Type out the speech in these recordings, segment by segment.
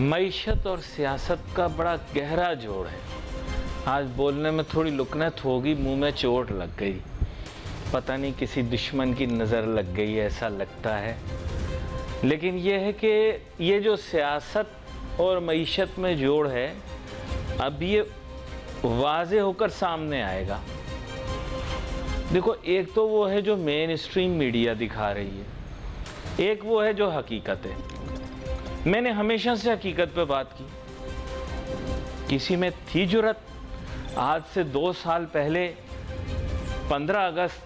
मईशत और सियासत का बड़ा गहरा जोड़ है। आज बोलने में थोड़ी लुकनत होगी, मुंह में चोट लग गई, पता नहीं किसी दुश्मन की नज़र लग गई, ऐसा लगता है। लेकिन यह है कि ये जो सियासत और मईशत में जोड़ है, अब ये वाज़े होकर सामने आएगा। देखो, एक तो वो है जो मेन स्ट्रीम मीडिया दिखा रही है, एक वो है जो हकीकत है। मैंने हमेशा से हकीकत पे बात की। किसी में थी जुर्रत आज से 2 साल पहले 15 अगस्त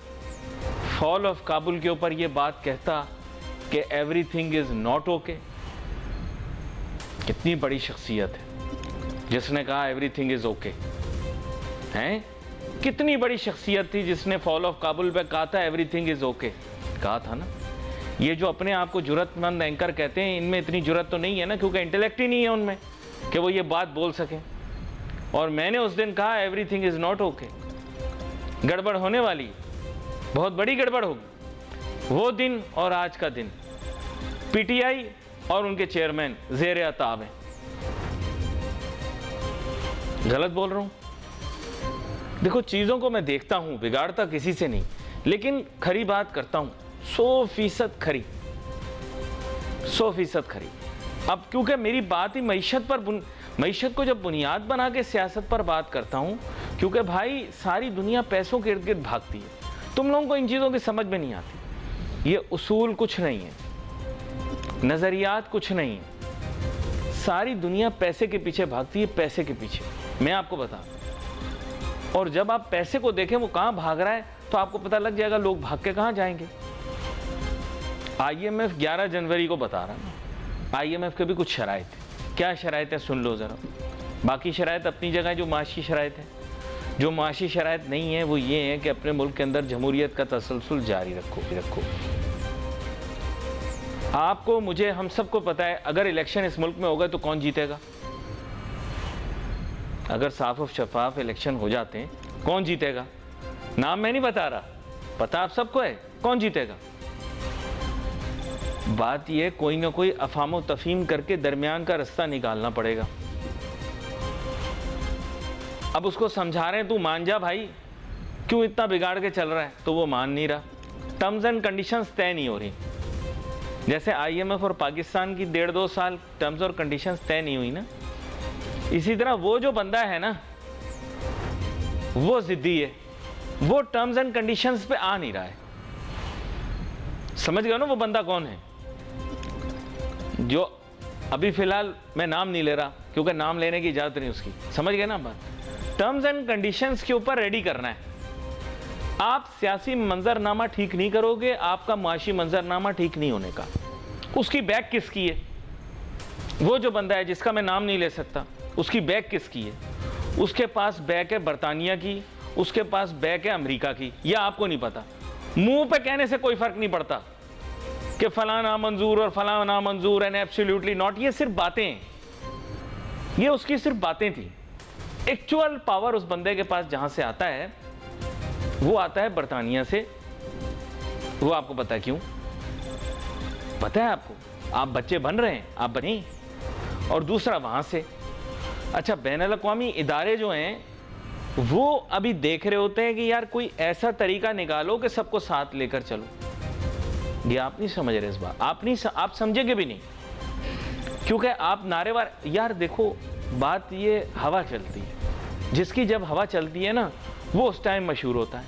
फॉल ऑफ काबुल के ऊपर ये बात कहता कि एवरीथिंग इज नॉट ओके? कितनी बड़ी शख्सियत है जिसने कहा एवरीथिंग इज ओके, हैं? कितनी बड़ी शख्सियत थी जिसने फॉल ऑफ काबुल पे कहा था एवरीथिंग इज ओके? कहा था ना। ये जो अपने आप को जुर्रतमंद एंकर कहते हैं, इनमें इतनी जुर्रत तो नहीं है ना, क्योंकि इंटेलेक्ट ही नहीं है उनमें कि वो ये बात बोल सकें। और मैंने उस दिन कहा एवरीथिंग इज नॉट ओके, गड़बड़ होने वाली, बहुत बड़ी गड़बड़ होगी। वो दिन और आज का दिन पीटीआई और उनके चेयरमैन ज़ेर अताब हैं। गलत बोल रहा हूं? देखो, चीज़ों को मैं देखता हूं, बिगाड़ता किसी से नहीं, लेकिन खरी बात करता हूं, 100% खरी, 100% खरी। अब क्योंकि मेरी बात ही मईशत को जब बुनियाद बना के सियासत पर बात करता हूं, क्योंकि भाई सारी दुनिया पैसों के इर्द गिर्द भागती है। तुम लोगों को इन चीज़ों की समझ में नहीं आती। ये उसूल कुछ नहीं है, नज़रियात कुछ नहीं है, सारी दुनिया पैसे के पीछे भागती है, पैसे के पीछे। मैं आपको बता, और जब आप पैसे को देखें वो कहाँ भाग रहा है, तो आपको पता लग जाएगा लोग भाग के कहाँ जाएंगे। IMF 11 जनवरी को बता रहा ना, IMF के भी कुछ शराइत है। क्या शराइत है सुन लो ज़रा। बाकी शराइत अपनी जगह जो माशी शराइत है, जो माशी शराइत नहीं है वो ये है कि अपने मुल्क के अंदर जमहूरियत का तसलसल जारी रखो। आपको, मुझे, हम सबको पता है अगर इलेक्शन इस मुल्क में होगा तो कौन जीतेगा। अगर साफ और शफाफ इलेक्शन हो जाते हैं, कौन जीतेगा? नाम मैं नहीं बता रहा, पता आप सबको है कौन जीतेगा। बात यह, कोई ना कोई अफाम तफहीम करके दरमियान का रास्ता निकालना पड़ेगा। अब उसको समझा रहे हैं तू मान जा भाई, क्यों इतना बिगाड़ के चल रहा है, तो वो मान नहीं रहा। टर्म्स एंड कंडीशंस तय नहीं हो रही। जैसे IMF और पाकिस्तान की 1.5-2 साल टर्म्स और कंडीशंस तय नहीं हुई ना, इसी तरह वो जो बंदा है ना, वो जिद्दी है, वो टर्म्स एंड कंडीशंस पे आ नहीं रहा है। समझ गए ना वो बंदा कौन है? जो अभी फिलहाल मैं नाम नहीं ले रहा क्योंकि नाम लेने की इजाजत नहीं उसकी। समझ गए ना बात? टर्म्स एंड कंडीशंस के ऊपर रेडी करना है। आप सियासी मंजरनामा ठीक नहीं करोगे, आपका माशी मंजरनामा ठीक नहीं होने का। उसकी बैक किसकी है? वो जो बंदा है जिसका मैं नाम नहीं ले सकता, उसकी बैक किसकी है? उसके पास बैक है बरतानिया की, उसके पास बैक है अमेरिका की। यह आपको नहीं पता। मुंह पे कहने से कोई फर्क नहीं पड़ता कि फला नामंजूर और फला नामंजूर एंड एब्सोल्युटली नॉट। ये सिर्फ बातें हैं, ये उसकी सिर्फ बातें थी। एक्चुअल पावर उस बंदे के पास जहां से आता है, वो आता है बरतानिया से। वो आपको पता है क्यों? पता है आपको? आप बच्चे बन रहे हैं, आप बने। और दूसरा वहां से, अच्छा, बैनुल अक़वामी इदारे जो हैं वो अभी देख रहे होते हैं कि यार कोई ऐसा तरीका निकालो कि सबको साथ लेकर चलो। ये आप नहीं समझ रहे इस बात, आप समझेंगे भी नहीं, क्योंकि आप नारेबार। यार देखो, बात ये हवा चलती है, जिसकी जब हवा चलती है ना, वो उस टाइम मशहूर होता है।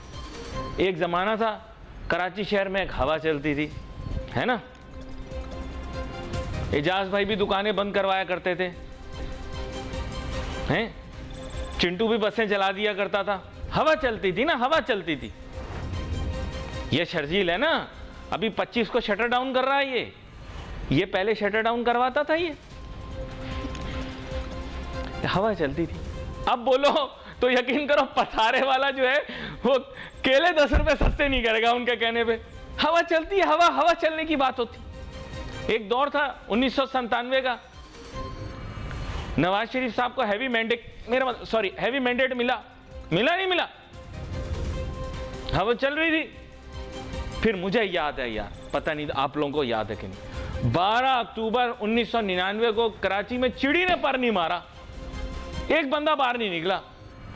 एक ज़माना था कराची शहर में एक हवा चलती थी, है ना? एजाज भाई भी दुकानें बंद करवाया करते थे, हैं? चिंटू भी बसें चला दिया करता था। हवा चलती थी ना, हवा चलती थी। ये शर्जील है ना, अभी 25 को शटर डाउन कर रहा है। ये पहले शटर डाउन करवाता था। ये हवा चलती थी। अब बोलो तो यकीन करो, पथारे वाला जो है वो केले 10 रुपए सस्ते नहीं करेगा उनके कहने पे। हवा चलती है, हवा चलने की बात होती। एक दौर था 1997 का, नवाज शरीफ साहब को हैवी मैंडेट मिला नहीं मिला, हवा चल रही थी। फिर मुझे याद है यार, पता नहीं आप लोगों को याद है कि नहीं, 12 अक्टूबर 1999 को कराची में चिड़ी ने पर नहीं मारा, एक बंदा बाहर नहीं निकला।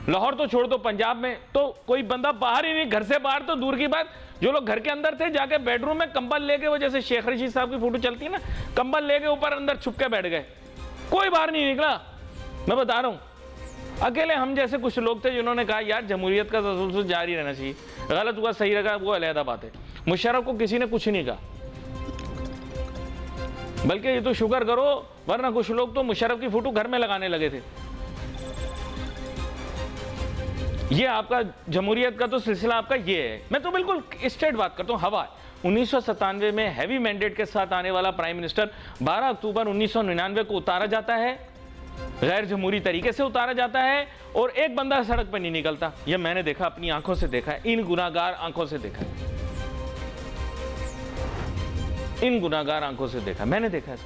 लाहौर तो छोड़ दो, पंजाब में तो कोई बंदा बाहर ही नहीं, घर से बाहर तो दूर की बात, जो लोग घर के अंदर थे जाके बेडरूम में कंबल लेके, वो जैसे शेख रशीद साहब की फोटो चलती है ना, कंबल लेके ऊपर अंदर छुप के बैठ गए, कोई बाहर नहीं निकला। मैं बता रहा हूं, अकेले हम जैसे कुछ लोग थे जिन्होंने कहा यार जमहूरियत का तसल्सल जारी रहना चाहिए, गलत हुआ सही रहा वो अलहदा बात है। मुशर्रफ को किसी ने कुछ नहीं कहा, बल्कि ये तो शुक्र करो, वरना कुछ लोग तो मुशर्रफ की फोटो घर में लगाने लगे थे। ये आपका जमहूरियत का तो सिलसिला आपका ये है। मैं तो बिल्कुल स्ट्रेट बात करता हूँ, हवा 1997 में हैवी मैंडेट के साथ आने वाला प्राइम मिनिस्टर 12 अक्टूबर 1999 को उतारा जाता है, गैर जमहूरी तरीके से उतारा जाता है, और एक बंदा सड़क पर नहीं निकलता। यह मैंने देखा, अपनी आंखों से देखा है, इन गुनाहगार आंखों से देखा है, इन गुनाहगार आंखों से देखा, मैंने देखा है।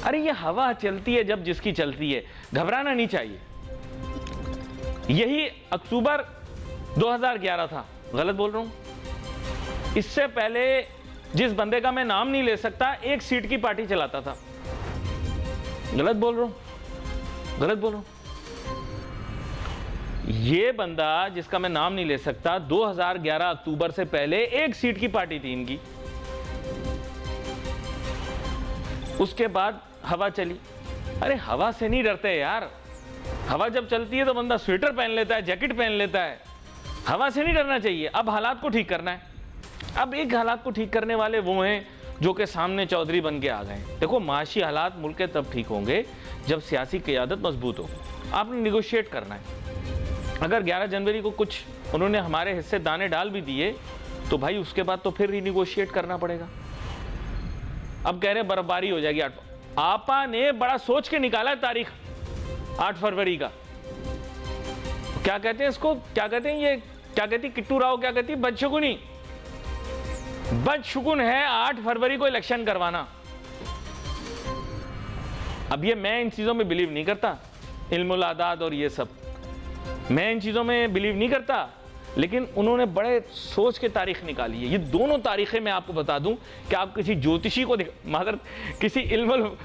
अरे ये हवा चलती है जब जिसकी चलती है, घबराना नहीं चाहिए। यही अक्टूबर 2011 था, गलत बोल रहा हूं? इससे पहले जिस बंदे का मैं नाम नहीं ले सकता, एक सीट की पार्टी चलाता था। गलत बोल रहा हूं? गलत बोल रहा हूं? ये बंदा जिसका मैं नाम नहीं ले सकता, 2011 अक्टूबर से पहले एक सीट की पार्टी थी इनकी। उसके बाद हवा चली। अरे हवा से नहीं डरते यार, हवा जब चलती है तो बंदा स्वेटर पहन लेता है, जैकेट पहन लेता है, हवा से नहीं डरना चाहिए। अब हालात को ठीक करना है। अब एक हालात को ठीक करने वाले वो हैं जो कि सामने चौधरी बन के आ गए। देखो, माशी हालात मुल्क के तब ठीक होंगे जब सियासी क़यादत मजबूत हो। आपने निगोशिएट करना है। अगर 11 जनवरी को कुछ उन्होंने हमारे हिस्से दाने डाल भी दिए तो भाई उसके बाद तो फिर रीनिगोशिएट करना पड़ेगा। अब कह रहे बर्फबारी हो जाएगी। आपा ने बड़ा सोच के निकाला तारीख 8 फरवरी का। क्या कहते हैं इसको, क्या कहते हैं, ये क्या कहती किट्टू राव, क्या कहती बदशगुनी, बदशगुन है 8 फरवरी को इलेक्शन करवाना। अब ये मैं इन चीजों में बिलीव नहीं करता, इल्मुल आदाद और ये सब, मैं इन चीजों में बिलीव नहीं करता, लेकिन उन्होंने बड़े सोच के तारीख निकाली है। ये दोनों तारीखें मैं आपको बता दूं कि आप किसी ज्योतिषी को मगर किसी इल्मुल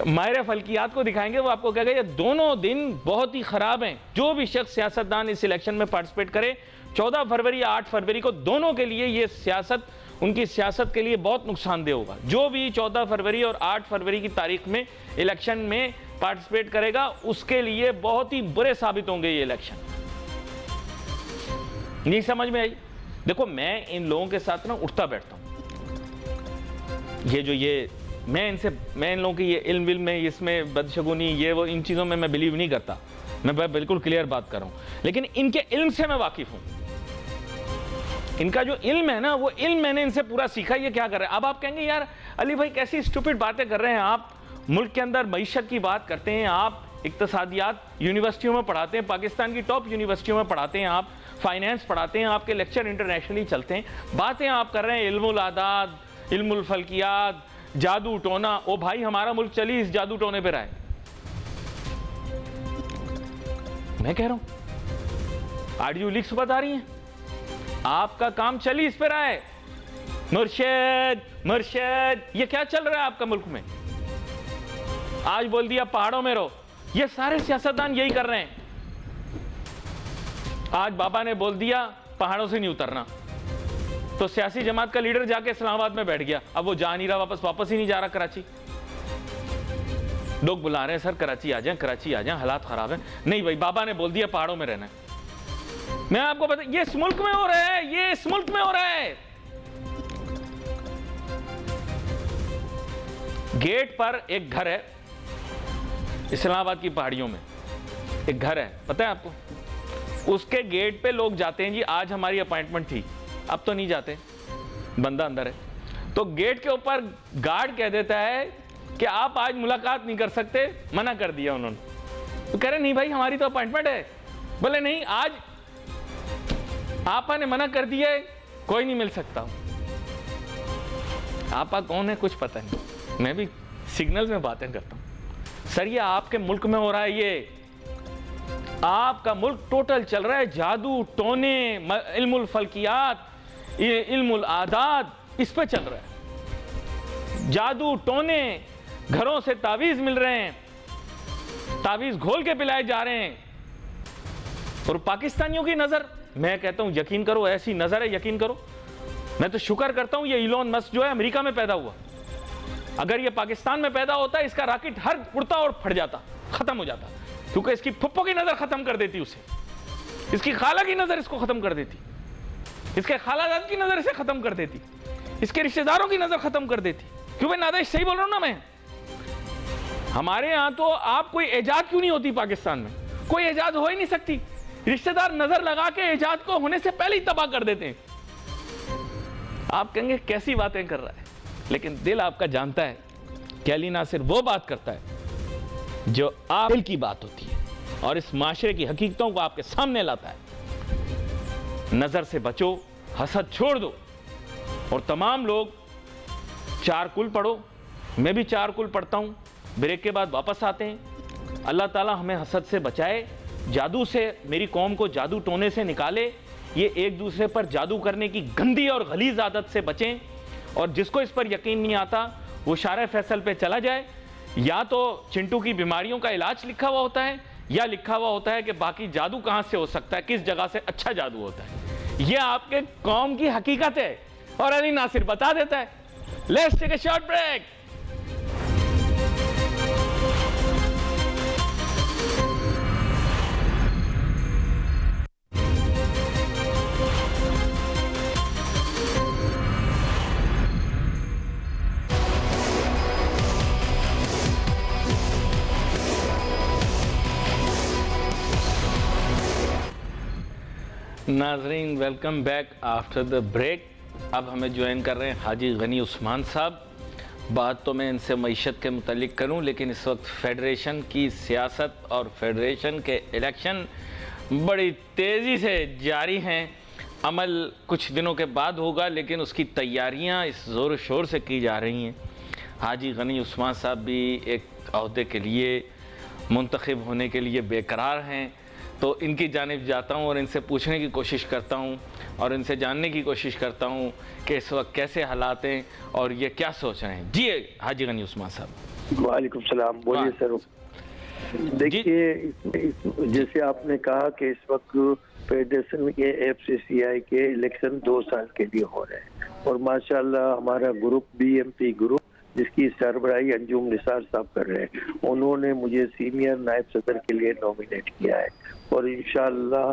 माहिर फल्कियात को दिखाएंगे, वो आपको कहेगा ये दोनों दिन बहुत ही खराब हैं। जो भी शख्स सियासतदान इस इलेक्शन में पार्टिसिपेट करे 14 फरवरी या 8 फरवरी को, दोनों के लिए ये सियासत, उनकी सियासत के लिए बहुत नुकसानदेह होगा। जो भी 14 फरवरी और 8 फरवरी की तारीख में इलेक्शन में पार्टिसिपेट करेगा उसके लिए बहुत ही बुरे साबित होंगे ये इलेक्शन। नहीं समझ में आई? देखो, मैं इन लोगों के साथ ना उठता बैठता हूं। मैं इन लोगों की ये इल्म विल्म में, इसमें बदशगुनी, ये वो, इन चीज़ों में मैं बिलीव नहीं करता। मैं बिल्कुल क्लियर बात कर रहा हूँ, लेकिन इनके इल्म से मैं वाकिफ हूँ। इनका जो इल्म है ना, वो इल्म मैंने इनसे पूरा सीखा। ये क्या कर रहे हैं? अब आप कहेंगे यार अली भाई कैसी स्टूपिड बातें कर रहे हैं आप, मुल्क के अंदर मईशत की बात करते हैं आप, इक्तसादियात यूनिवर्सिटियों में पढ़ाते हैं, पाकिस्तान की टॉप यूनिवर्सिटियों में पढ़ाते हैं आप, फाइनेंस पढ़ाते हैं, आपके लेक्चर इंटरनेशनली चलते हैं, बातें आप कर रहे हैं इल्मुल आदाद, इल्मुल फल्कियात, जादू टोना। ओ भाई, हमारा मुल्क चली इस जादू टोने पे रहा है। मैं कह रहा हूं, ऑडियो लीक्स बता रही हैं, आपका काम चली इस पे रहा है। मुर्शद मुर्शद, ये क्या चल रहा है आपका मुल्क में? आज बोल दिया पहाड़ों में रहो, ये सारे सियासतदान यही कर रहे हैं। आज बाबा ने बोल दिया पहाड़ों से नहीं उतरना, तो सियासी जमात का लीडर जाके इस्लामाबाद में बैठ गया। अब वो जा नहीं रहा, वापस ही नहीं जा रहा कराची। लोग बुला रहे हैं सर कराची आ जाएं, कराची आ जाएं, हालात खराब है। नहीं भाई, बाबा ने बोल दिया पहाड़ों में रहना है। मैं आपको बता, ये इस मुल्क में हो रहा है, ये इस मुल्क में हो रहा है। गेट पर एक घर है इस्लामाबाद की पहाड़ियों में, एक घर है, पता है आपको? उसके गेट पे लोग जाते हैं जी, आज हमारी अपॉइंटमेंट थी, अब तो नहीं जाते, बंदा अंदर है। तो गेट के ऊपर गार्ड कह देता है कि आप आज मुलाकात नहीं कर सकते, मना कर दिया उन्होंने। तो कह रहे नहीं भाई, हमारी तो अपॉइंटमेंट है। बोले नहीं, आज आपा ने मना कर दिया है, कोई नहीं मिल सकता। आपा कौन है कुछ पता नहीं, मैं भी सिग्नल में बातें करता हूं। सर ये आपके मुल्क में हो रहा है, ये आपका मुल्क टोटल चल रहा है जादू टोने, इल्मुल फल्कियात, इल्मुल आदाद, इस पे चल रहा है। जादू टोने, घरों से तावीज मिल रहे हैं, तावीज घोल के पिलाए जा रहे हैं। और पाकिस्तानियों की नजर, मैं कहता हूं यकीन करो, ऐसी नजर है, यकीन करो। मैं तो शुक्र करता हूं ये इलोन मस्क जो है अमेरिका में पैदा हुआ। अगर ये पाकिस्तान में पैदा होता, इसका रॉकेट हर उड़ता और फट जाता, खत्म हो जाता, क्योंकि इसकी फुप्पो की नजर खत्म कर देती उसे, इसकी खाला की नजर इसको खत्म कर देती, इसके खालाजाद की नजर इसे खत्म कर देती, इसके रिश्तेदारों की नजर खत्म कर देती। क्यों भाई नादिश, सही बोल रहा हूं ना मैं? हमारे यहां तो आप कोई एजाद क्यों नहीं होती? पाकिस्तान में कोई एजाद हो ही नहीं सकती। रिश्तेदार नजर लगा के एजाद को होने से पहले ही तबाह कर देते हैं। आप कहेंगे कैसी बातें कर रहा है, लेकिन दिल आपका जानता है कि अली नासिर वो बात करता है जो आप दिल की बात होती है और इस माशरे की हकीकतों को आपके सामने लाता है। नजर से बचो, हसद छोड़ दो। और तमाम लोग 4 कुल पढ़ो, मैं भी 4 कुल पढ़ता हूं, ब्रेक के बाद वापस आते हैं। अल्लाह ताला हमें हसद से बचाए, जादू से मेरी कौम को जादू टोने से निकाले, ये एक दूसरे पर जादू करने की गंदी और गलीज आदत से बचें। और जिसको इस पर यकीन नहीं आता वो शारे फैसल पे चला जाए। या तो चिंटू की बीमारियों का इलाज लिखा हुआ होता है, या लिखा हुआ होता है कि बाकी जादू कहां से हो सकता है, किस जगह से अच्छा जादू होता है। ये आपके कौम की हकीकत है और अली नासिर बता देता है। Let's take a short break. नाजरीन, welcome back after the break. अब हमें ज्वाइन कर रहे हैं हाजी गनी उस्मान साहब। बात तो मैं इनसे मईशत के मुतालिक करूं, लेकिन इस वक्त फेडरेशन की सियासत और फेडरेशन के इलेक्शन बड़ी तेज़ी से जारी हैं। अमल कुछ दिनों के बाद होगा, लेकिन उसकी तैयारियां इस ज़ोर शोर से की जा रही हैं। हाजी गनी उस्मान साहब भी एक अहदे के लिए मुंतखब होने के लिए बेकरार हैं। तो इनकी जानिब जाता हूँ और इनसे पूछने की कोशिश करता हूँ और इनसे जानने की कोशिश करता हूँ कि इस वक्त कैसे हालात हैं और ये क्या सोच रहे हैं। जी हाजी गनी उस्मान साहब। वालेकुम सलाम, बोलिए सर। देखिए, जैसे आपने कहा कि इस वक्त फेडरेशन के FCCI के इलेक्शन 2 साल के लिए हो रहे हैं और माशाल्लाह हमारा ग्रुप BMP ग्रुप, जिसकी सरबराही अंजुम निसार साहब कर रहे हैं, उन्होंने मुझे सीनियर नायब सदर के लिए नॉमिनेट किया है। और इंशाअल्लाह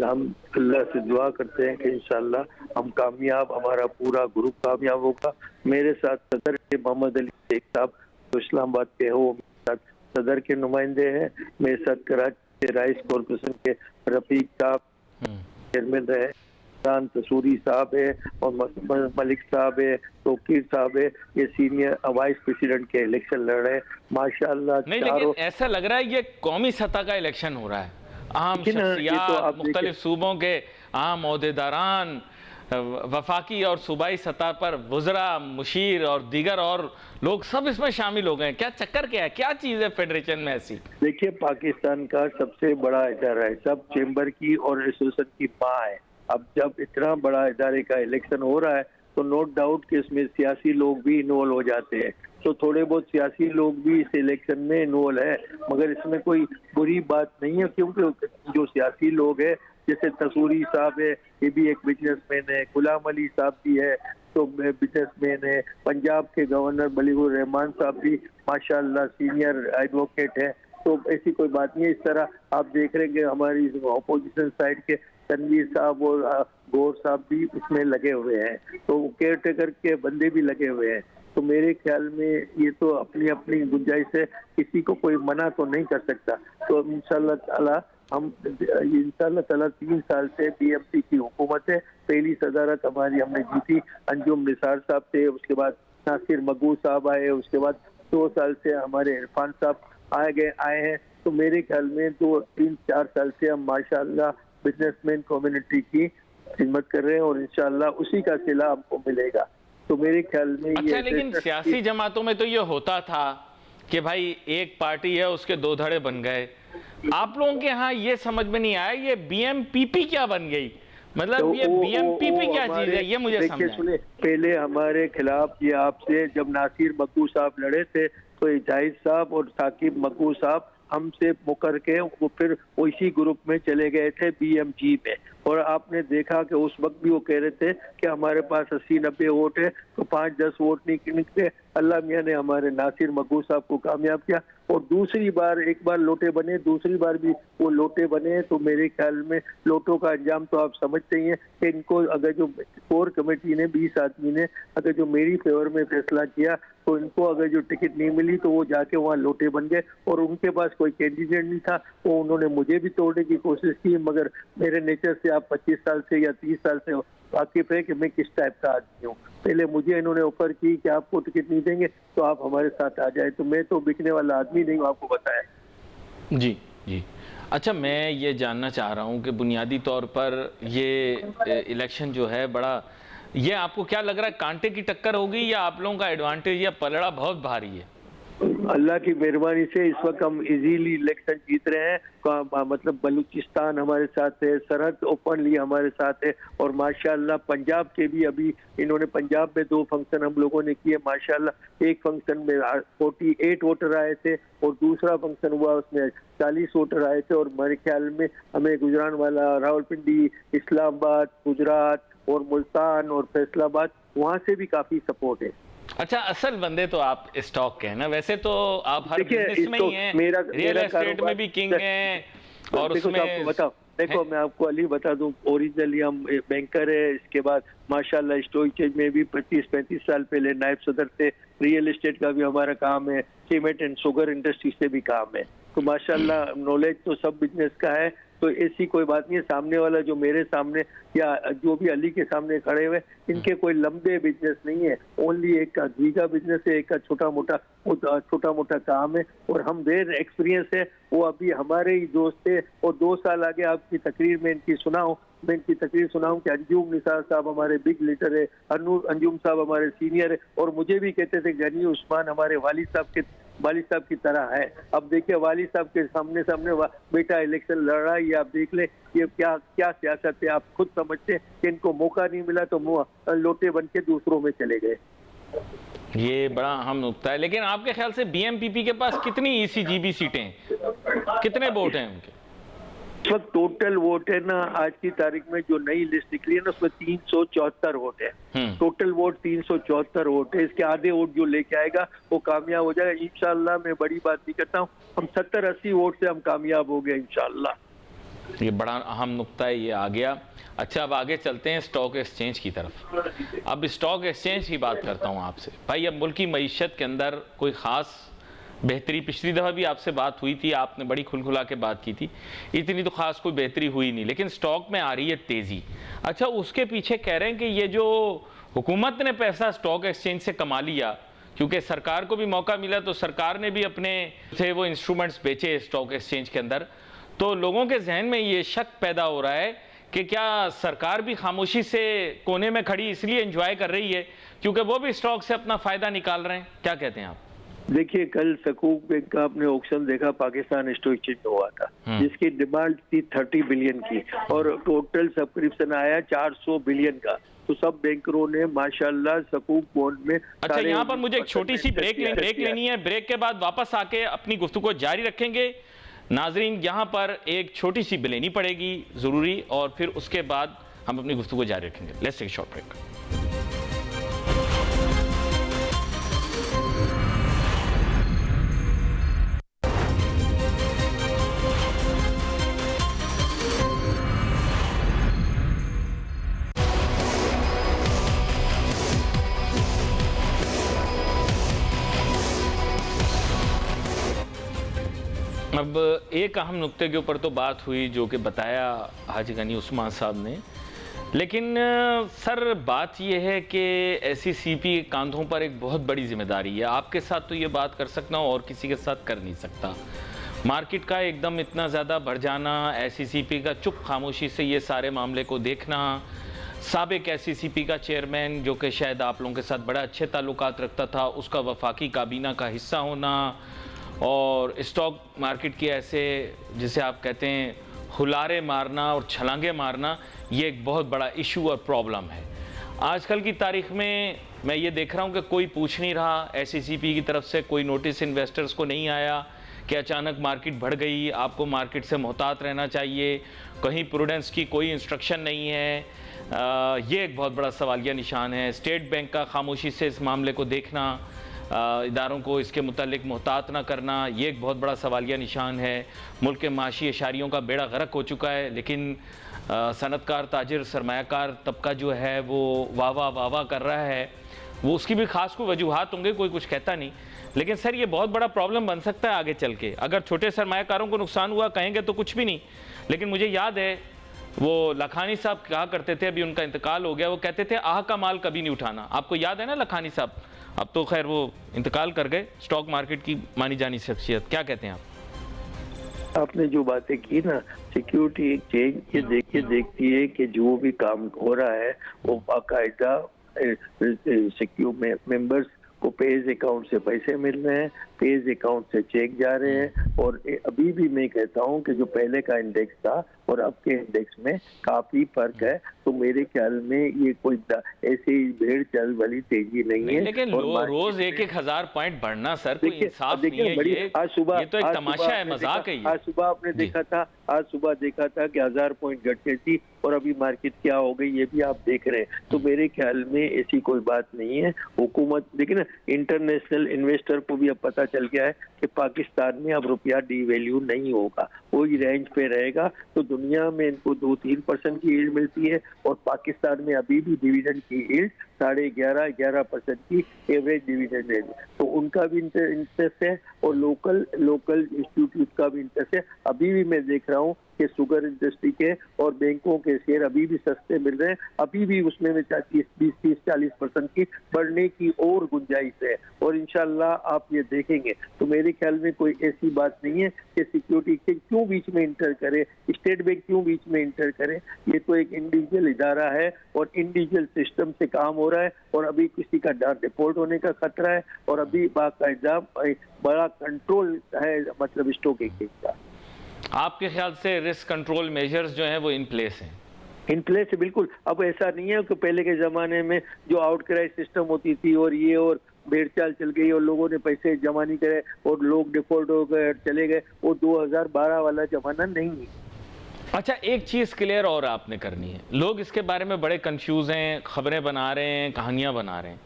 हम अल्लाह से दुआ करते हैं कि इंशाअल्लाह हम कामयाब, हमारा पूरा ग्रुप कामयाब होगा। मेरे साथ सदर के मोहम्मद अली शेख साहब जो इस्लामाबाद के हो, मेरे साथ सदर के नुमाइंदे हैं। मेरे साथ कराची के राइस कॉरपोरेशन के रफीक साहब चेयरमैन रहे, तसूरी साहब है और मलिक साहब है, तोकीर साहब है। ये सीनियर वाइस प्रेसिडेंट के इलेक्शन लड़ रहे हैं माशाल्लाह। नहीं, लेकिन ऐसा लग रहा है ये कौमी सतह का इलेक्शन हो रहा है। आम शख्सियात, मुख्तलिफ सूबों के आम ओहदेदारान, वफाकी और सूबाई सतह पर वज़रा, मुशीर और दीगर और लोग सब इसमें शामिल हो गए। क्या चक्कर क्या है, क्या चीज़ है फेडरेशन में ऐसी? देखिए, पाकिस्तान का सबसे बड़ा इदारा है, सब चेंबर की और एसोसिएशन की माँ है। अब जब इतना बड़ा इदारे का इलेक्शन हो रहा है तो नो डाउट कि इसमें सियासी लोग भी इन्वॉल्व हो जाते हैं। तो थोड़े बहुत सियासी लोग भी इस इलेक्शन में इन्वॉल्व है, मगर इसमें कोई बुरी बात नहीं है, क्योंकि जो सियासी लोग हैं जैसे तसूरी साहब है, ये भी एक बिजनेसमैन है, गुलाम अली साहब भी है तो बिजनेसमैन है, पंजाब के गवर्नर मलिकुर रहमान साहब भी माशाल्लाह सीनियर एडवोकेट है। तो ऐसी कोई बात नहीं है। इस तरह आप देख रहे हैं कि हमारी अपोजिशन साइड के तनवीर साहब और गौर साहब भी इसमें लगे हुए हैं, तो केयर टेकर के बंदे भी लगे हुए हैं। तो मेरे ख्याल में ये तो अपनी अपनी गुंजाइश है, किसी को कोई मना तो नहीं कर सकता। तो इंशाल्लाह ताला हम 3 साल से BMP की हुकूमत है। पहली सदारत हमारी हमने जीती, अंजुम निसार साहब थे, उसके बाद नासिर मगू साहब आए, उसके बाद 2 साल से हमारे इरफान साहब आए हैं। तो मेरे ख्याल में 2-3-4 साल से हम माशाल्लाह बिजनेसमैन कम्युनिटी की खिदमत कर रहे हैं और इंशाल्लाह उसी का सिला हमको मिलेगा। तो मेरे ख्याल में अच्छा, लेकिन सियासी जमातों में तो ये होता था कि भाई एक पार्टी है उसके 2 धड़े बन गए। आप लोगों के यहाँ ये समझ में नहीं आया ये BMPP क्या बन गई? मतलब तो ये बीएमपीपी क्या चीज है, ये मुझे देखिए समझाएं। सुने, पहले हमारे खिलाफ ये आपसे जब नासिर मक्कू साहब लड़े थे तो ये जाहिद साहब और साकिब मक्कू साहब हमसे मुकर के वो फिर इसी ग्रुप में चले गए थे बीएमजी में, और आपने देखा कि उस वक्त भी वो कह रहे थे कि हमारे पास 80-90 वोट है तो 5-10 वोट नहीं निकले। अल्लाह मियाँ ने हमारे नासिर मक्कू साहब को कामयाब किया और दूसरी बार, एक बार लोटे बने, दूसरी बार भी वो लोटे बने। तो मेरे ख्याल में लोटों का अंजाम तो आप समझते ही हैं कि इनको अगर जो कोर कमेटी ने 20 आदमी ने अगर जो मेरी फेवर में फैसला किया तो इनको अगर जो टिकट नहीं मिली तो वो जाके वहाँ लोटे बन गए और उनके पास कोई कैंडिडेट नहीं था। वो उन्होंने मुझे भी तोड़ने की कोशिश की, मगर मेरे नेचर से आप 25 साल से या 30 साल से वाकिफ है कि मैं किस टाइप का आदमी हूँ। पहले मुझे इन्होंने ऑफर की कि आपको टिकट नहीं देंगे तो आप हमारे साथ आ जाए, तो मैं तो बिकने वाला आदमी नहीं हूँ, आपको बताया। जी जी। अच्छा, मैं ये जानना चाह रहा हूँ कि बुनियादी तौर पर ये इलेक्शन जो है बड़ा, ये आपको क्या लग रहा है, कांटे की टक्कर होगी या आप लोगों का एडवांटेज या पलड़ा बहुत भारी है? अल्लाह की मेहरबानी से इस वक्त हम इजीली इलेक्शन जीत रहे हैं। मतलब बलूचिस्तान हमारे साथ है, सरहद ओपनली हमारे साथ है, और माशाल्लाह पंजाब के भी अभी इन्होंने पंजाब में 2 फंक्शन हम लोगों ने किए माशाल्लाह। एक फंक्शन में 48 वोटर आए थे और दूसरा फंक्शन हुआ उसमें 40 वोटर आए थे, और मेरे ख्याल में हमें गुजरानवाला, रावलपिंडी, इस्लामाबाद, गुजरात और मुल्तान और फैसलाबाद वहाँ से भी काफी सपोर्ट है। अच्छा, असल बंदे तो आप स्टॉक के हैं ना, वैसे तो आप हर देखिए, बिजनेस में ही हैं, रियल एस्टेट कारोबार में भी किंग हैं, और देखो, उसमें तो आपको बताओ, देखो मैं आपको अली बता दूं, ओरिजिनली हम बैंकर है, इसके बाद माशाल्लाह स्टॉक एक्सचेंज में भी 25-35 साल पहले नायब सदर थे, रियल एस्टेट का भी हमारा काम है, सीमेंट एंड शुगर इंडस्ट्री से भी काम है, तो माशाल्लाह नॉलेज तो सब बिजनेस का है। तो ऐसी कोई बात नहीं है। सामने वाला जो मेरे सामने या जो भी अली के सामने खड़े हुए, इनके कोई लंबे बिजनेस नहीं है, ओनली एक का घी बिजनेस है, एक का छोटा मोटा काम है, और हम वेर एक्सपीरियंस है। वो अभी हमारे ही दोस्त थे और 2 साल आगे आपकी तकरीर में इनकी सुनाऊं कि अंजुम निसार साहब हमारे बिग लीडर है, अंजुम साहब हमारे सीनियर है, और मुझे भी कहते थे गनी उस्मान हमारे वालिद साहब की तरह है। अब देखिए वालिद साहब के सामने बेटा इलेक्शन लड़ रहा है, ये आप देख ले, ये क्या सियासत है। आप खुद समझते हैं कि इनको मौका नहीं मिला तो लोटे बन के दूसरों में चले गए। ये बड़ा अहम नुकता है। लेकिन आपके ख्याल से बीएमपीपी के पास कितनी ईसीजीबी सीटें हैं, कितने वोट हैं उनके? इस वक्त टोटल वोट है ना, आज की तारीख में जो नई लिस्ट निकली है ना, उसमें 374 वोट है। टोटल वोट 374 वोट है। इसके आधे वोट जो लेके आएगा वो कामयाब हो जाएगा इंशाल्लाह। मैं बड़ी बात नहीं करता हूँ, हम 70-80 वोट से हम कामयाब हो गए इंशाल्लाह। ये बड़ा अहम नुकता है, ये आ गया। अच्छा, अब आगे चलते हैं स्टॉक एक्सचेंज की तरफ। अब स्टॉक एक्सचेंज की बात करता हूँ आपसे। भाई, अब मुल्क की मईशत के अंदर कोई ख़ास बेहतरी, पिछली दफ़ा भी आपसे बात हुई थी, आपने बड़ी खुलखुला के बात की थी, इतनी तो ख़ास कोई बेहतरी हुई नहीं, लेकिन स्टॉक में आ रही है तेज़ी। अच्छा, उसके पीछे कह रहे हैं कि ये जो हुकूमत ने पैसा स्टॉक एक्सचेंज से कमा लिया, क्योंकि सरकार को भी मौका मिला तो सरकार ने भी अपने से वो इंस्ट्रूमेंट्स बेचे स्टॉक एक्सचेंज के अंदर, तो लोगों के जहन में ये शक पैदा हो रहा है कि क्या सरकार भी खामोशी से कोने में खड़ी इसलिए एंजॉय कर रही है क्योंकि वो भी स्टॉक से अपना फ़ायदा निकाल रहे हैं? क्या कहते हैं आप? देखिए, कल सकूक बैंक का आपने ऑक्शन देखा, पाकिस्तान स्टॉक एक्सचेंज में हुआ था, जिसकी डिमांड थी 30 बिलियन की और टोटल सब्सक्रिप्शन आया 400 बिलियन का। तो सब बैंकरों ने माशाल्लाह सकूक बॉन्ड में। अच्छा, यहाँ पर मुझे एक छोटी सी ब्रेक लेनी है। ब्रेक के बाद वापस आके अपनी गुफ्तगू जारी रखेंगे। नाजरीन, यहाँ पर एक छोटी सी बिल लेनी पड़ेगी ज़रूरी, और फिर उसके बाद हम अपनी गुफ्तगू जारी रखेंगे। Let's take a short break. अब एक अहम नुक्ते के ऊपर तो बात हुई जो कि बताया हाजी गनी उस्मान साहब ने, लेकिन सर बात यह है कि एससीसीपी के कांधों पर एक बहुत बड़ी जिम्मेदारी है। आपके साथ तो ये बात कर सकता हूँ और किसी के साथ कर नहीं सकता। मार्केट का एकदम इतना ज़्यादा बढ़ जाना, एससीसीपी का चुप खामोशी से ये सारे मामले को देखना, साबिक एससीसीपी का चेयरमैन जो कि शायद आप लोगों के साथ बड़ा अच्छे ताल्लुकात रखता था, उसका वफाकी काबीना का हिस्सा होना, और स्टॉक मार्केट के ऐसे जिसे आप कहते हैं हुलारे मारना और छलांगे मारना ये एक बहुत बड़ा इशू और प्रॉब्लम है। आजकल की तारीख में मैं ये देख रहा हूँ कि कोई पूछ नहीं रहा, एसईसीपी की तरफ से कोई नोटिस इन्वेस्टर्स को नहीं आया कि अचानक मार्केट बढ़ गई, आपको मार्केट से मोहतात रहना चाहिए, कहीं प्रूडेंस की कोई इंस्ट्रक्शन नहीं है। ये एक बहुत बड़ा सवालिया निशान है। स्टेट बैंक का खामोशी से इस मामले को देखना, इदारों को इसके मुतालिक मोहतात ना करना, ये एक बहुत बड़ा सवालिया निशान है। मुल्क के माशी एशारियों का बेड़ा गर्क हो चुका है, लेकिन सनतकार, ताजिर, सरमायाकार तबका जो है वो वाह वाह कर रहा है। वो उसकी भी खास कोई वजूहात होंगे, कोई कुछ कहता नहीं, लेकिन सर ये बहुत बड़ा प्रॉब्लम बन सकता है आगे चल के। अगर छोटे सरमायाकारों को नुकसान हुआ कहेंगे तो कुछ भी नहीं, लेकिन मुझे याद है वो लखानी साहब कहा करते थे, अभी उनका इंतकाल हो गया, वो कहते थे आह का माल कभी नहीं उठाना। आपको याद है ना लखानी साहब? अब तो खैर वो इंतकाल कर गए, स्टॉक मार्केट की मानी जानी शख्सियत। क्या कहते हैं आप? आपने जो बातें की ना, सिक्योरिटी एक्सचेंज ये देखती है कि जो भी काम हो रहा है वो बाकायदा सिक्योर मेंबर्स को पेज अकाउंट से पैसे मिल रहे हैं, पेज अकाउंट से चेक जा रहे हैं। और अभी भी मैं कहता हूं कि जो पहले का इंडेक्स था और अब के इंडेक्स में काफी फर्क है। तो मेरे ख्याल में ये कोई ऐसी भेड़ चाल वाली तेजी नहीं है। लेकिन रोज 1-1 हजार पॉइंट बढ़ना सर कोई इंसाफ नहीं है। ये आज सुबह ये तो एक तमाशा है, मजाक है। आज सुबह आपने देखा था, आज सुबह देखा था कि 1000 पॉइंट घट गई थी और अभी मार्केट क्या हो गई ये भी आप देख रहे हैं। तो मेरे ख्याल में ऐसी कोई बात नहीं है। हुकूमत देखिए ना, इंटरनेशनल इन्वेस्टर को भी अब पता चल गया है कि पाकिस्तान में अब रुपया डीवैल्यू नहीं होगा, वही रेंज पे रहेगा। तो दुनिया में इनको 2-3% की यील्ड मिलती है और पाकिस्तान में अभी भी डिविडेंड की यील्ड 11.5% की एवरेज डिविडेंड है। तो उनका भी इंटरेस्ट है और लोकल इंस्टीट्यूट का भी इंटरेस्ट है। अभी भी मैं देख रहा हूँ कि शुगर इंडस्ट्री के और बैंकों के शेयर अभी भी सस्ते मिल रहे हैं, अभी भी उसमें 20-40% की बढ़ने की और गुंजाइश है। और इंशाल्लाह आप ये देखेंगे। तो मेरे ख्याल में कोई ऐसी बात नहीं है कि सिक्योरिटी एक्सचेंज क्यों बीच में इंटर करे, स्टेट बैंक क्यों बीच में इंटर करे। ये तो एक इंडिविजुअल इदारा है और इंडिविजुअल सिस्टम से काम हो रहा है और अभी किसी का डिफॉल्ट होने का खतरा है और अभी बाकायदा बड़ा कंट्रोल है, मतलब स्टॉक एक्सचेंज का। आपके ख्याल से रिस्क कंट्रोल मेजर्स जो हैं वो इन प्लेस हैं? इन प्लेस है बिल्कुल। अब ऐसा नहीं है कि पहले के जमाने में जो आउटक्राई सिस्टम होती थी और ये और भेड़चाल चल गई और लोगों ने पैसे जमा नहीं करे और लोग डिफॉल्ट हो गए चले गए, वो 2012 वाला जमाना नहीं है। अच्छा, एक चीज़ क्लियर और आपने करनी है। लोग इसके बारे में बड़े कंफ्यूज हैं, खबरें बना रहे हैं, कहानियां बना रहे हैं।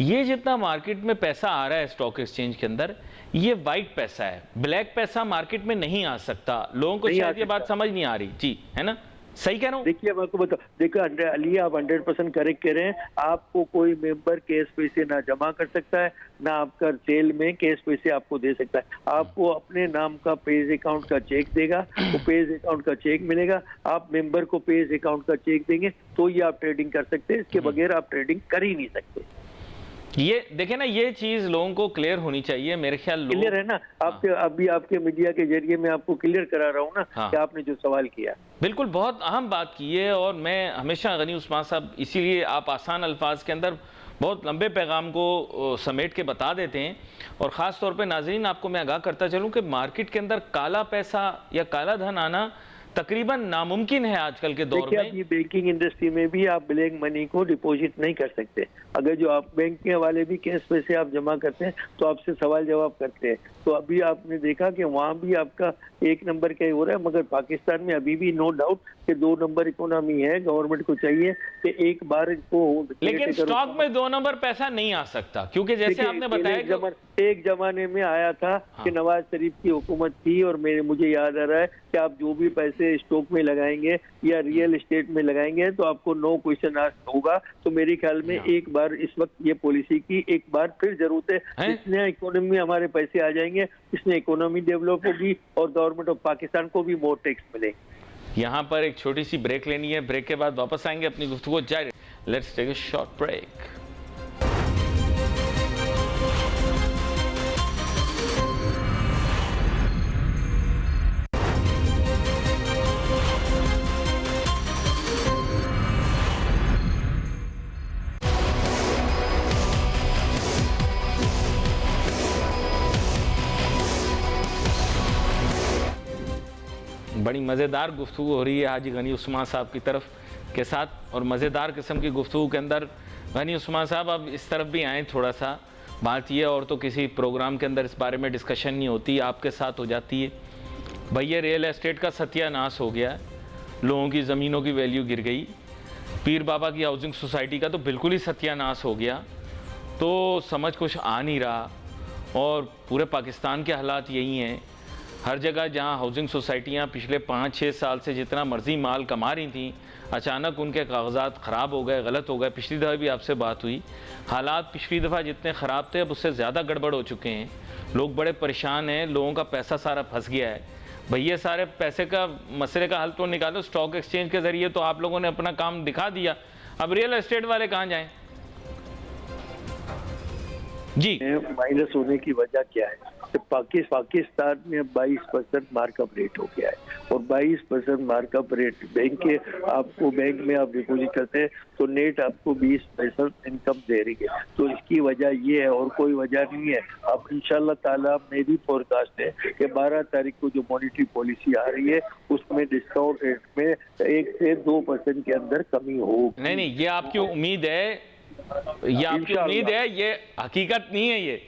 ये जितना मार्केट में पैसा आ रहा है स्टॉक एक्सचेंज के अंदर, ये वाइट पैसा है, ब्लैक पैसा मार्केट में नहीं आ सकता। लोगों को शायद ये बात समझ नहीं आ रही। जी, है ना? सही कह रहा हूँ? देखिए मैं आपको बताओ, देखो अली आप 100% करेक्ट कह रहे हैं। आपको कोई मेंबर कैश पैसे ना जमा कर सकता है, ना आपका सेल में कैश पैसे आपको दे सकता है। आपको अपने नाम का पेज अकाउंट का चेक देगा, तो पेज अकाउंट का चेक मिलेगा। आप मेंबर को पेज अकाउंट का चेक देंगे तो ही आप ट्रेडिंग कर सकते हैं, इसके बगैर आप ट्रेडिंग कर ही नहीं सकते। ये देखे ना, ये चीज लोगों को क्लियर होनी चाहिए। मेरे ख्याल क्लियर है ना? आपके अभी आपके मीडिया के जरिए मैं आपको क्लियर करा रहा हूँ ना कि आपने जो सवाल किया। बिल्कुल, बहुत अहम बात की है और मैं हमेशा गनी उस्मान साहब, इसीलिए आप आसान अल्फाज के अंदर बहुत लंबे पैगाम को समेट के बता देते हैं। और ख़ास तौर पे नाजरीन आपको मैं आगाह करता चलूँ कि मार्केट के अंदर काला पैसा या काला धन आना तकरीबन नामुमकिन है आजकल के दौर में। देखिए, बैंकिंग इंडस्ट्री में भी आप ब्लैक मनी को डिपॉजिट नहीं कर सकते। अगर जो आप बैंक के वाले भी कैश पैसे आप जमा करते हैं तो आपसे सवाल जवाब करते हैं। तो अभी आपने देखा कि वहाँ भी आपका 1 नंबर का ही हो रहा है, मगर पाकिस्तान में अभी भी नो डाउट कि 2 नंबर इकोनॉमी है। गवर्नमेंट को चाहिए कि एक बार इसको, लेकिन स्टॉक में 2 नंबर पैसा नहीं आ सकता, क्योंकि जैसे आपने बताया एक जमाने में आया था कि नवाज शरीफ की हुकूमत थी और मुझे याद आ रहा है कि आप जो भी पैसे स्टॉक में लगाएंगे या रियल एस्टेट में लगाएंगे तो आपको नो क्वेश्चन आस्क होगा। तो मेरे ख्याल में एक बार इस वक्त ये पॉलिसी की एक बार फिर जरूरत है। इसने इकोनॉमी में हमारे पैसे आ जाएंगे, इसने इकोनॉमी डेवलप होगी और गवर्नमेंट ऑफ पाकिस्तान को भी मोर टैक्स मिलेंगे। यहाँ पर एक छोटी सी ब्रेक लेनी है, ब्रेक के बाद वापस आएंगे अपनी गुफ्तगू जारी। Let's take a short break. बड़ी मज़ेदार गुफ्तगू हो रही है हाजी गनी उस्मान साहब की तरफ के साथ, और मज़ेदार किस्म की गुफ्तगू के अंदर गनी उस्मान साहब अब इस तरफ भी आएँ थोड़ा सा। बात ये, और तो किसी प्रोग्राम के अंदर इस बारे में डिस्कशन नहीं होती, आपके साथ हो जाती है। भैया रियल एस्टेट का सत्यानाश हो गया, लोगों की ज़मीनों की वैल्यू गिर गई, पीर बाबा की हाउसिंग सोसाइटी का तो बिल्कुल ही सत्यानाश हो गया। तो समझ कुछ आ नहीं रहा, और पूरे पाकिस्तान के हालात यही हैं। हर जगह जहां हाउसिंग सोसाइटियां पिछले 5-6 साल से जितना मर्जी माल कमा रही थीं, अचानक उनके कागजात ख़राब हो गए, गलत हो गए। पिछली दफ़ा भी आपसे बात हुई, हालात पिछली दफ़ा जितने ख़राब थे अब उससे ज़्यादा गड़बड़ हो चुके हैं। लोग बड़े परेशान हैं, लोगों का पैसा सारा फंस गया है। भैया सारे पैसे का मसले का हल तो निकालो, स्टॉक एक्सचेंज के ज़रिए तो आप लोगों ने अपना काम दिखा दिया, अब रियल एस्टेट वाले कहाँ जाएं? जी माइनस होने की वजह क्या है? तो पाकिस्तान में 22% मार्कअप रेट हो गया है, और 22% मार्कअप रेट बैंक के आपको, बैंक में आप डिपोजिट करते हैं तो नेट आपको 20% इनकम दे रही है। तो इसकी वजह ये है और कोई वजह नहीं है। अब इंशाल्लाह ताला मेरी फोरकास्ट है कि 12 तारीख को जो मॉनेटरी पॉलिसी आ रही है उसमें डिस्काउंट रेट में 1 से 2% के अंदर कमी होगी। नहीं, ये आपकी उम्मीद है, ये आपकी उम्मीद है, ये हकीकत नहीं है। ये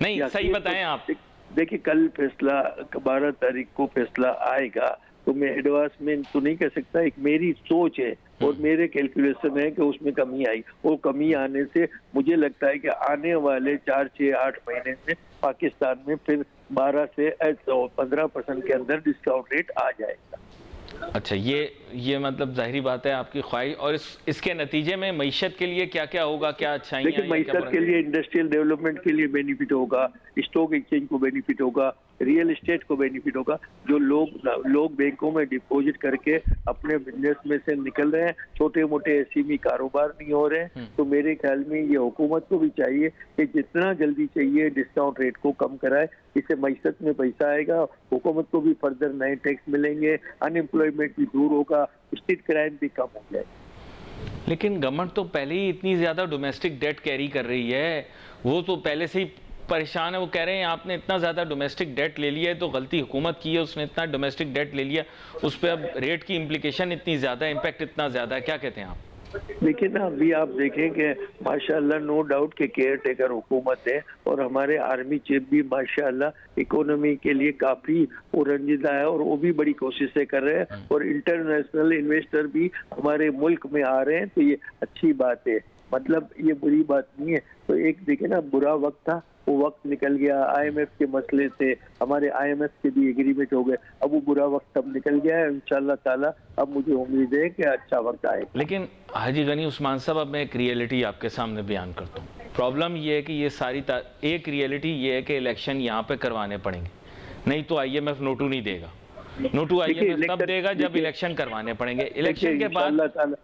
नहीं, सही बताएं आप। देखिए कल फैसला 12 तारीख को फैसला आएगा, तो मैं एडवांस में तो नहीं कह सकता। एक मेरी सोच है और मेरे कैलकुलेशन है कि उसमें कमी आई, और कमी आने से मुझे लगता है कि आने वाले 4, 6, 8 महीने में पाकिस्तान में फिर 12 से 15% के अंदर डिस्काउंट रेट आ जाएगा। अच्छा, ये मतलब जाहिर बात है आपकी ख्वाहिश, और इसके नतीजे में मईशत के लिए क्या क्या होगा, क्या अच्छाइयाँ? देखिए मईशत के लिए, इंडस्ट्रियल डेवलपमेंट के लिए बेनिफिट होगा, स्टॉक एक्सचेंज को बेनिफिट होगा, रियल एस्टेट को बेनिफिट होगा। जो लोग बैंकों में डिपॉजिट करके अपने बिजनेस में से निकल रहे हैं, छोटे मोटे एसएमई कारोबार नहीं हो रहे हैं, तो मेरे ख्याल में ये हुकूमत को भी चाहिए कि जितना जल्दी चाहिए डिस्काउंट रेट को कम कराए। इससे मईशत में पैसा आएगा, हुकूमत को भी फर्दर नए टैक्स मिलेंगे, अनएम्प्लॉयमेंट भी दूर होगा, स्ट्रीट क्राइम भी कम हो जाएगा। लेकिन गवर्नमेंट तो पहले ही इतनी ज़्यादा डोमेस्टिक डेट कैरी कर रही है, वो तो पहले से ही परेशान है। वो कह रहे हैं आपने इतना ज़्यादा डोमेस्टिक डेट ले लिया है तो गलती हुकूमत की है, उसने इतना डोमेस्टिक डेट ले लिया, उस पर अब रेट की इम्प्लीकेशन इतनी ज़्यादा, इम्पैक्ट इतना ज़्यादा है। क्या कहते हैं आप? देखिए ना, अभी आप देखें कि माशाल्लाह नो डाउट के केयर टेकर हुकूमत है, और हमारे आर्मी चीफ भी माशाल्लाह इकोनॉमी के लिए काफी रंजीदा है, और वो भी बड़ी कोशिशें कर रहे हैं, और इंटरनेशनल इन्वेस्टर भी हमारे मुल्क में आ रहे हैं। तो ये अच्छी बात है, मतलब ये बुरी बात नहीं है। तो एक देखे ना, बुरा वक्त था, वो वक्त निकल गया। आईएमएफ के मसले से हमारे आईएमएफ के भी एग्रीमेंट हो गए, अब वो बुरा वक्त अब निकल गया है। इंशाल्लाह ताला अब मुझे उम्मीद है कि अच्छा वक्त आएगा। लेकिन हाजी गनी उस्मान साहब, अब मैं एक रियलिटी आपके सामने बयान करता हूँ। प्रॉब्लम ये है कि ये सारी एक रियलिटी ये है कि इलेक्शन यहाँ पे करवाने पड़ेंगे, नहीं तो आईएमएफ नोटू नहीं देगा। नोटू आईएमएफ तब देगा जब इलेक्शन करवाने पड़ेंगे। इलेक्शन के बाद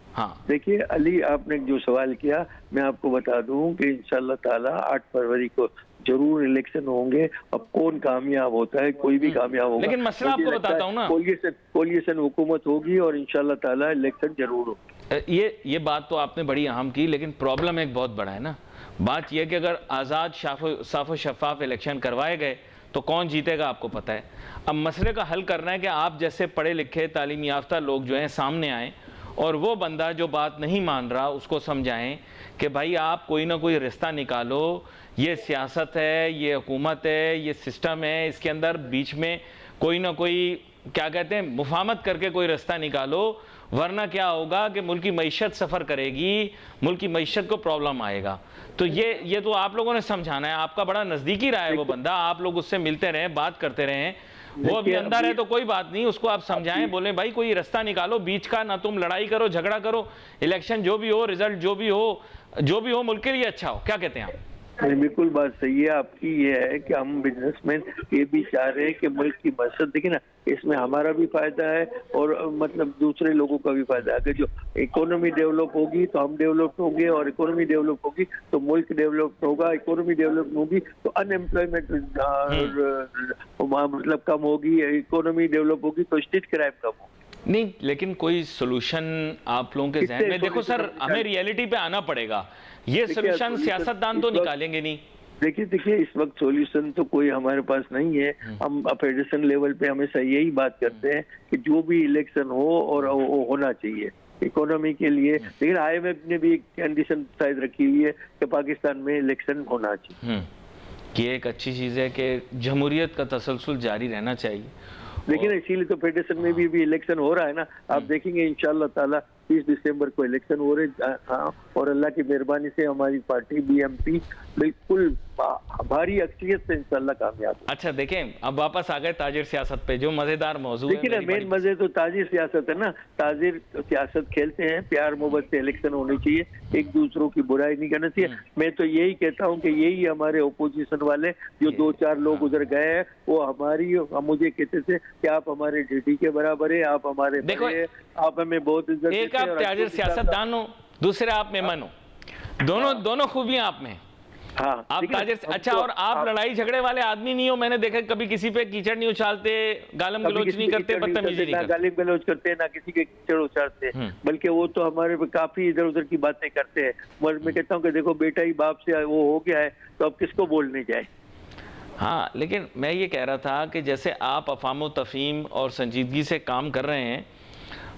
हाँ, देखिए अली, आपने जो सवाल किया, मैं आपको बता दूं कि इंशाल्लाह ताला 8 फरवरी को जरूर इलेक्शन होंगे। अब कौन कामयाब होता है, कोई भी कामयाब होगा, लेकिन मसला आपको बताता हूँ ना, कोलिएशन हुकूमत होगी और इंशाल्लाह ताला इलेक्शन जरूर होगा। ये बात तो आपने बड़ी अहम की, लेकिन प्रॉब्लम एक बहुत बड़ा है ना। बात यह कि अगर आज़ाद साफ शफाफ इलेक्शन करवाए गए तो कौन जीतेगा आपको पता है। अब मसले का हल करना है कि आप जैसे पढ़े लिखे तालीम याफ्ता लोग जो हैं सामने आएँ, और वो बंदा जो बात नहीं मान रहा उसको समझाएं कि भाई आप कोई ना कोई रिश्ता निकालो, ये सियासत है, ये हुकूमत है, ये सिस्टम है, इसके अंदर बीच में कोई ना कोई क्या कहते हैं मुफाहमत करके कोई रास्ता निकालो, वरना क्या होगा कि मुल्क की मईशत सफ़र करेगी, मुल्क की मईशत को प्रॉब्लम आएगा। तो ये तो आप लोगों ने समझाना है। आपका बड़ा नज़दीकी रहा है वो बंदा, आप लोग उससे मिलते रहें, बात करते रहें। वो अभी अंदर है तो कोई बात नहीं, उसको आप समझाएं, बोलें भाई कोई रास्ता निकालो बीच का, ना तुम लड़ाई करो, झगड़ा करो, इलेक्शन जो भी हो, रिजल्ट जो भी हो मुल्क के लिए अच्छा हो। क्या कहते हैं आप? बिल्कुल बात सही है आपकी। ये है कि हम बिजनेसमैन ये भी चाह रहे हैं कि मुल्क की मकसद, देखिए ना, इसमें हमारा भी फायदा है और मतलब दूसरे लोगों का भी फायदा है। अगर जो इकोनॉमी डेवलप होगी तो हम डेवलप होंगे, और इकोनॉमी डेवलप होगी तो मुल्क डेवलप होगा। इकोनॉमी डेवलप होगी तो अनएम्प्लॉयमेंट मतलब कम होगी, इकोनॉमी डेवलप होगी तो स्ट्रीट क्राइम कम होगी। नहीं, लेकिन कोई सोल्यूशन आप लोगों के जहन में? देखो सर, हमें रियलिटी पे आना पड़ेगा। ये सोल्यूशन सियासतदान तो निकालेंगे नहीं। देखिए इस वक्त सॉल्यूशन तो कोई हमारे पास नहीं है। हम फेडरेशन लेवल पे हमेशा यही बात करते हैं कि जो भी इलेक्शन हो और वो होना चाहिए इकोनॉमी के लिए। लेकिन IMF ने भी एक कंडीशन शायद रखी हुई है कि पाकिस्तान में इलेक्शन होना चाहिए। ये एक अच्छी चीज़ है कि जमहूरियत का तसलसल जारी रहना चाहिए। लेकिन इसीलिए तो फेडरेशन में भी इलेक्शन हो रहा है ना। आप देखेंगे इंशाल्लाह ताला 30 दिसंबर को इलेक्शन हो रहे। हाँ, और अल्लाह की मेहरबानी से हमारी पार्टी BMP बिल्कुल भारी अक्सरियत से इंशाल्लाह कामयाब है। अच्छा देखें, अब वापस आ गए ताजिर सियासत पे, जो मजेदार मौजू है। देखिए ना, मेन मजे तो ताजिर सियासत है ना। ताजिर सियासत खेलते हैं, प्यार मोहब्बत से इलेक्शन होने चाहिए, एक दूसरों की बुराई नहीं करना चाहिए। मैं तो यही कहता हूँ कि यही हमारे ओपोजिशन वाले जो 2-4 लोग उधर गए हैं, वो मुझे कहते थे कि आप हमारे ढीडी के बराबर है, आप हमारे बड़े हैं, आप हमें बहुत इज्जत एक आप ताजिर सियासतदान हो, दूसरे आप मेहमान हो, दोनों खूबियां आप में। हाँ, आप ताजिर, अच्छा, और आप लड़ाई झगड़े वाले आदमी नहीं हो। मैंने देखा कभी किसी पे कीचड़ नहीं उछालते, गालम गलोच नहीं करते, बदतमीजी नहीं करते, गालिब गलोच करते, ना किसी के कीचड़ उछालते, बल्कि वो तो हमारे पे काफी इधर उधर की बातें करते हैं। मैं कहता हूँ कि देखो बेटा ही बाप से वो हो गया है तो अब किसको बोलने जाए। हाँ, लेकिन मैं ये कह रहा था कि जैसे आप अफाम तफहीम और संजीदगी से काम कर रहे हैं,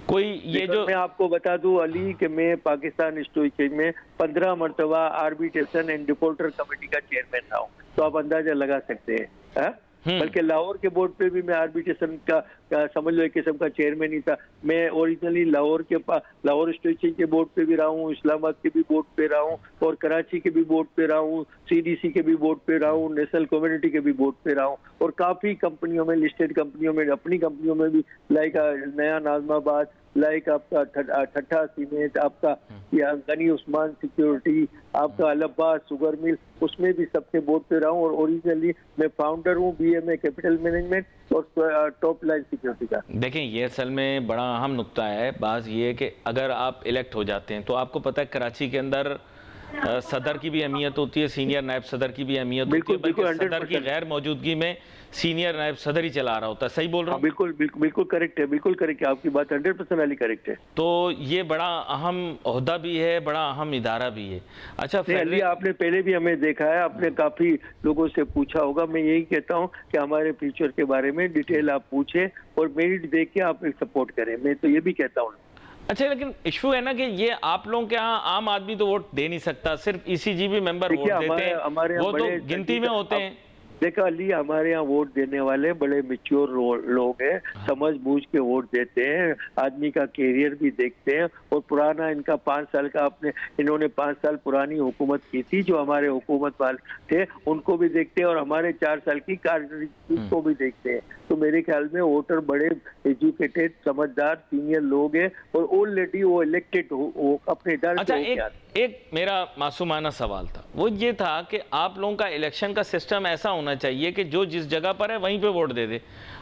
कोई ये जो मैं आपको बता दूं अली कि मैं पाकिस्तान स्टॉक एक्सचेंज में 15 मरतबा आर्बिट्रेशन एंड डिफॉल्टर कमेटी का चेयरमैन रहा हूं, तो आप अंदाजा लगा सकते हैं। बल्कि लाहौर के बोर्ड पे भी मैं आर्बिट्रेशन का समझ लो एक किस्म का चेयरमैन ही था। मैं ओरिजिनली लाहौर स्टॉक एक्सचेंज के बोर्ड पे भी रहा हूँ, इस्लामाबाद के भी बोर्ड पे रहा हूँ, और कराची के भी बोर्ड पे रहा हूँ, CDC के भी बोर्ड पे रहा हूँ, नेशनल कम्युनिटी के भी बोर्ड पे रहा हूँ, और काफी कंपनियों में, लिस्टेड कंपनियों में, अपनी कंपनियों में भी, लाइक नया नाजमाबाद, लाइक आपका ठट्ठा सीमेंट, आपका गनी उस्मान सिक्योरिटी, आपका अल-अब्बास शुगर मिल, उसमें भी सबके बोर्ड पे रहा हूँ। और ओरिजिनली मैं फाउंडर हूँ BMA कैपिटल मैनेजमेंट और टॉप लाइन सिक्योरिटी का। देखें, ये असल में बड़ा अहम नुक्ता है। बात ये है कि अगर आप इलेक्ट हो जाते हैं तो आपको पता है कराची के अंदर सदर की भी अहमियत होती है, सीनियर नायब सदर की भी अहमियत होती है, बल्कि सदर की गैर मौजूदगी में सीनियर नायब सदर ही चला रहा होता है। सही बोल रहा हूँ? बिल्कुल करेक्ट है, बिल्कुल करेक्ट है, आपकी बात 100% वाली करेक्ट है। तो ये बड़ा अहम ओहदा भी है, बड़ा अहम इदारा भी है। अच्छा, आपने पहले भी हमें देखा है, आपने काफी लोगों से पूछा होगा। मैं यही कहता हूँ कि हमारे फ्यूचर के बारे में डिटेल आप पूछे और मेरिट देख के आप सपोर्ट करें, मैं तो ये भी कहता हूँ। अच्छा, लेकिन इशू है ना कि ये आप लोगों के यहाँ आम आदमी तो वोट दे नहीं सकता, सिर्फ ECGB मेंबर वोट देते हैं, वो तो गिनती में होते हैं। देखा अली, हमारे यहाँ वोट देने वाले बड़े मैच्योर लोग हैं, समझ बूझ के वोट देते हैं, आदमी का कैरियर भी देखते हैं, और पुराना इनका 5 साल का इन्होंने 5 साल पुरानी हुकूमत की थी, जो हमारे हुकूमत वाले थे उनको भी देखते हैं, और हमारे 4 साल की कारकर्दगी को भी देखते हैं। तो मेरे ख्याल में वोटर बड़े एजुकेटेड, समझदार, सीनियर लोग हैं, और ऑलरेडी वो इलेक्टेड हो अपने डर। अच्छा, एक मेरा मासूमाना सवाल था, वो ये था कि आप लोगों का इलेक्शन का सिस्टम ऐसा होना चाहिए कि जो जिस जगह पर है वहीं पे वोट दे दे।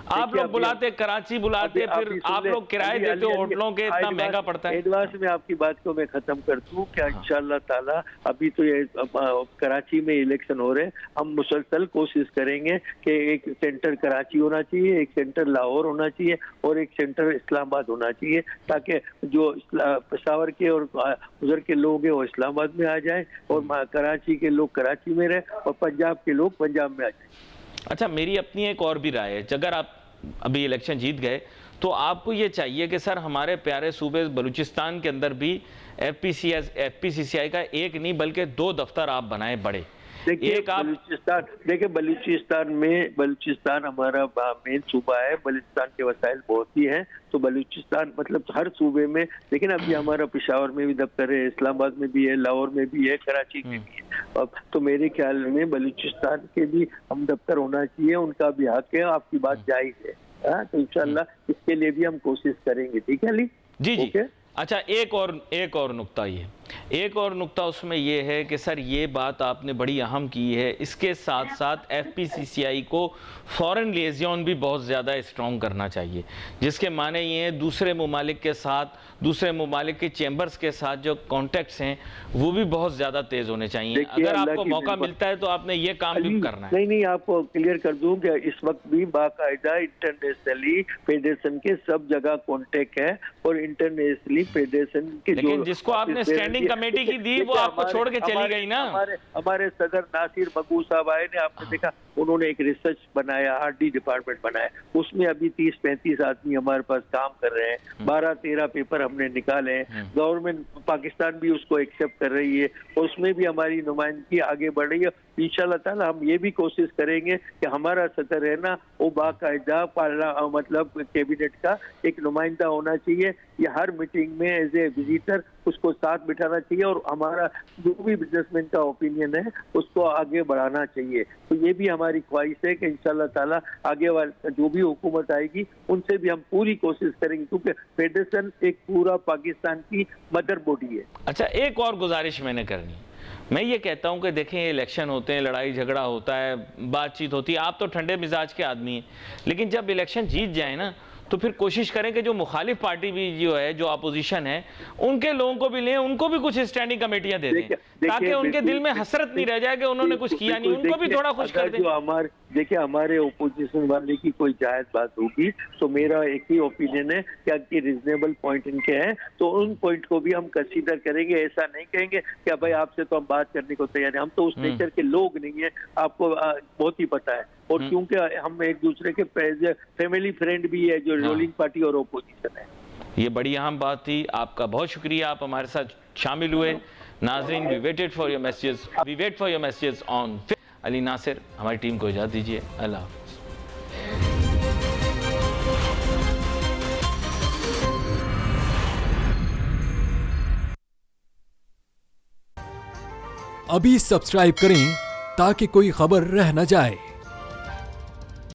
आप लोग बुलाते कराची बुलाते, फिर आप लोग किराए देते हो होटलों के, इतना महंगा पड़ता है। एडवांस में आपकी बात को मैं खत्म कर दूं क्या? इंशाल्लाह ताला अभी तो ये कराची में इलेक्शन हो रहे हैं, हम मुसलसल कोशिश करेंगे कि एक सेंटर कराची होना चाहिए, एक सेंटर लाहौर होना चाहिए, और एक सेंटर इस्लामाबाद होना चाहिए, ताकि जो पेशावर के और उधर के लोग हैं वो इस्लामाबाद में आ जाए, और कराची के लोग कराची में रहे, और पंजाब के लोग पंजाब में आ जाए। अच्छा, मेरी अपनी एक और भी राय है, अगर आप अभी इलेक्शन जीत गए तो आपको ये चाहिए कि सर हमारे प्यारे सूबे बलूचिस्तान के अंदर भी FPCCI का एक नहीं बल्कि 2 दफ्तर आप बनाए बड़े। देखिए बलूचिस्तान हमारा मेन सूबा है, बलूचिस्तान के वसाइल बहुत ही हैं, तो बलूचिस्तान मतलब हर सूबे में, लेकिन अभी हमारा पेशावर में भी दफ्तर है, इस्लामाबाद में भी है, लाहौर में भी है, कराची में भी है। अब तो मेरे ख्याल में बलूचिस्तान के भी हम दफ्तर होना चाहिए, उनका भी हक है, आपकी बात जायज है। तो इंशाल्लाह इसके लिए भी हम कोशिश करेंगे। ठीक है अली जी। अच्छा, एक और नुक्ता एक और नुक्ता उसमें ये है कि सर ये बात आपने बड़ी अहम की है, इसके साथ साथ FPCCI को फॉरेन लिएजन भी बहुत ज़्यादा स्ट्रॉन्ग करना चाहिए, जिसके माने ये हैं दूसरे ममालिक के साथ, दूसरे ममालिक के चैम्बर्स के साथ जो कॉन्टेक्ट्स हैं वो भी बहुत ज़्यादा तेज़ होने चाहिए। अगर आपको मौका मिलता है तो आपने ये काम भी करना है। नहीं, आपको क्लियर कर दूं कि इस वक्त भी बाकायदा इंटरनेशनली फेडरेशन के सब जगह कॉन्टेक्ट है, और इंटरनेशनली फेडरेशन के लेकिन जिसको आपने स्टैंडिंग स्टैंडिंग कमेटी की दी, वो आपको छोड़ के चली गई ना। हमारे सदर नासिर मकबूल साहब आए ने, आपने देखा उन्होंने एक रिसर्च बनाया, आरडी डिपार्टमेंट बनाया, उसमें अभी 30-35 आदमी हमारे पास काम कर रहे हैं, 12-13 पेपर हमने निकाले हैं, गवर्नमेंट पाकिस्तान भी उसको एक्सेप्ट कर रही है, उसमें भी हमारी नुमाइंदगी आगे बढ़ रही है। इंशाल्लाह ताला हम ये भी कोशिश करेंगे कि हमारा सदर है ना वो बाकायदा मतलब कैबिनेट का एक नुमाइंदा होना चाहिए, ये हर मीटिंग में एज ए विजिटर उसको साथ बिठाना चाहिए और हमारा जो भी बिजनेसमैन का ओपिनियन है उसको आगे बढ़ाना चाहिए। तो ये भी हमारी ख्वाहिश है कि इंशाल्लाह ताला आगे वाले जो भी हुकूमत आएगी उनसे भी हम पूरी कोशिश करेंगे, क्योंकि फेडरेशन एक पूरा पाकिस्तान की मदर बॉडी है। अच्छा, एक और गुजारिश मैंने करनी, मैं ये कहता हूं कि देखें इलेक्शन होते हैं, लड़ाई झगड़ा होता है, बातचीत होती है, आप तो ठंडे मिजाज के आदमी हैं, लेकिन जब इलेक्शन जीत जाए ना तो फिर कोशिश करें कि जो मुखालिफ पार्टी भी जो है, जो अपोजिशन है, उनके लोगों को भी लें, उनको भी कुछ स्टैंडिंग कमेटियां दे दें, ताकि उनके दिल में हसरत नहीं रह जाए कि उन्होंने कुछ किया नहीं, उनको भी थोड़ा खुश कर दें। जो देखिए हमारे ओपोजिशन वाले की कोई जायज बात होगी तो मेरा एक ही ओपिनियन है कि रिजनेबल पॉइंट इनके हैं तो उन पॉइंट को भी हम कंसीडर करेंगे। ऐसा नहीं कहेंगे कि भाई आपसे तो हम बात करने को तैयार हैं, हम तो उस नेचर के लोग नहीं है, आपको बहुत ही पता है। और क्योंकि हम एक दूसरे के फैमिली फ्रेंड भी है जो रूलिंग पार्टी और ओपोजिशन है। ये बड़ी अहम बात थी, आपका बहुत शुक्रिया, आप हमारे साथ शामिल हुए। नाजरीन, we wait for your messages on Ali Nasir. हमारी टीम को इजाज़त दीजिए, अल्लाह हाफ़िज़। अभी सब्सक्राइब करें ताकि कोई खबर रह न जाए।